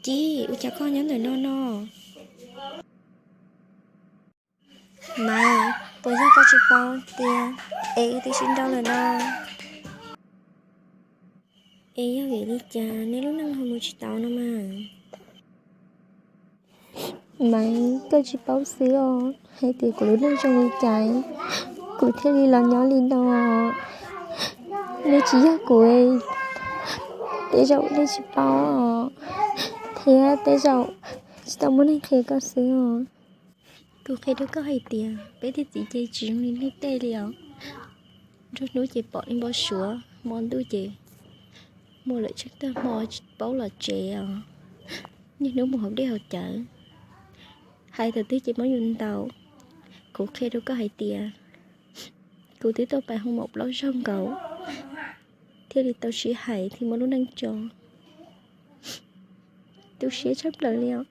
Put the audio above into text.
Chị, ui chả con nhắn lời no no. Mà, bây giờ có chị bao tiền. Ê, thì xin đâu lời no. Ê, yêu vậy đi cha, nếu lúc năng hơn một chị tao nữa mà. Mày, có chị bao xíu hay thì của lúc năng trong đi chạy. Cụ thể đi là nhỏ lên đâu à. Nếu chị giác của ấy. Để dậu để chị bao à. Thế để dậu. Chị tao muốn anh thế có xíu. Cô khi đó có hay tiền, bé thì chị chơi chuyện lên hết tê liao. Rồi núi chị bỏ lên bỏ sữa, món đuôi chị. Mua lại chắc ta mua báu là trẻ à. Nhưng nếu một hộp đi hậu chợ. Hai thời tiết chị mới dùng tàu. Cô khi đó có hay tiền. Cô tí tôi bài không một lối sông cậu. Thế thì tao sẽ hay thì mới nó đang cho. Tôi sẽ chấp lời liao.